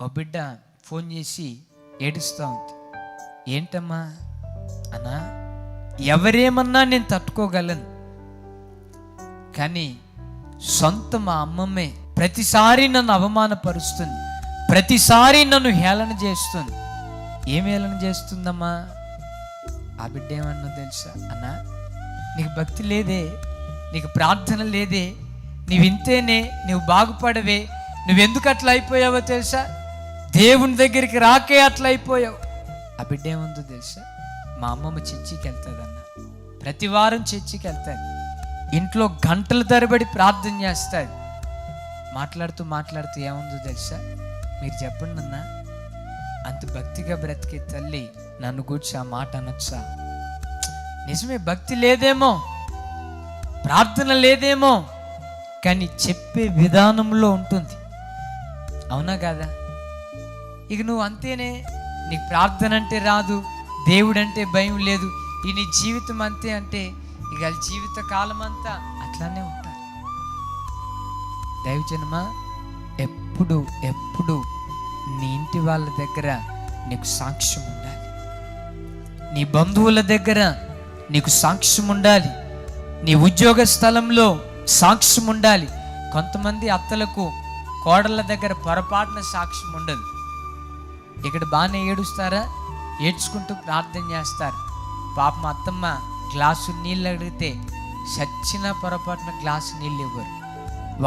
ఓ బిడ్డ ఫోన్ చేసి ఏడుస్తూ ఉంది. ఏంటమ్మా అన్నా, ఎవరేమన్నా నేను తట్టుకోగలను, కానీ సొంత మా అమ్మమ్మే ప్రతిసారి నన్ను అవమానపరుస్తుంది, ప్రతిసారి నన్ను హేళన చేస్తుంది. ఏం హేళన చేస్తుందమ్మా? ఆ బిడ్డ ఏమన్నా తెలుసా? అన్నా, నీకు భక్తి లేదే, నీకు ప్రార్థన లేదే, నీవు ఇంతేనే, నువ్వు బాగుపడవే, నువ్వెందుకు అట్లా అయిపోయావో తెలుసా, దేవుని దగ్గరికి రాకే అట్లా అయిపోయావు. ఆ బిడ్డ ఏముందో తెలుసా? మా అమ్మమ్మ చర్చికి వెళ్తుంది అన్న, ప్రతి వారం చర్చికి వెళ్తుంది, ఇంట్లో గంటల తరబడి ప్రార్థన చేస్తుంది. మాట్లాడుతూ ఏముందో తెలుసా? మీరు చెప్పండి అన్న, అంత భక్తిగా బ్రతికే తల్లి నన్ను కూర్చి ఆ మాట అనొచ్చా? నిజమే, భక్తి లేదేమో, ప్రార్థన లేదేమో, కానీ చెప్పే విధానంలో ఉంటుంది. అవునా కాదా? ఇక నువ్వు అంతేనే, నీకు ప్రార్థన అంటే రాదు, దేవుడు అంటే భయం లేదు, ఈ నీ జీవితం అంతే అంటే ఇక జీవిత కాలం అంతా అట్లానే ఉంటారు. దైవజనమా, ఎప్పుడు నీ ఇంటి వాళ్ళ దగ్గర నీకు సాక్ష్యం ఉండాలి, నీ బంధువుల దగ్గర నీకు సాక్ష్యం ఉండాలి, నీ ఉద్యోగ స్థలంలో సాక్ష్యం ఉండాలి. కొంతమంది అత్తలకు కోడళ్ళ దగ్గర పొరపాటున సాక్ష్యం ఉండదు. ఇక్కడ బాగానే ఏడుస్తారా, ఏడ్చుకుంటూ ప్రార్థన చేస్తారు. పాపం అత్తమ్మ గ్లాసు నీళ్ళు అడిగితే చచ్చిన పొరపాటున గ్లాసు నీళ్ళు ఇవ్వరు.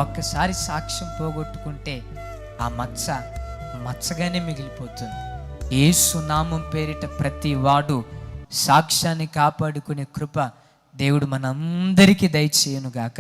ఒక్కసారి సాక్ష్యం పోగొట్టుకుంటే ఆ మచ్చగానే మిగిలిపోతుంది. యేసు నామం పేరిట ప్రతి వాడు సాక్ష్యాన్ని కాపాడుకునే కృప దేవుడు మనందరికీ దయచేయునుగాక.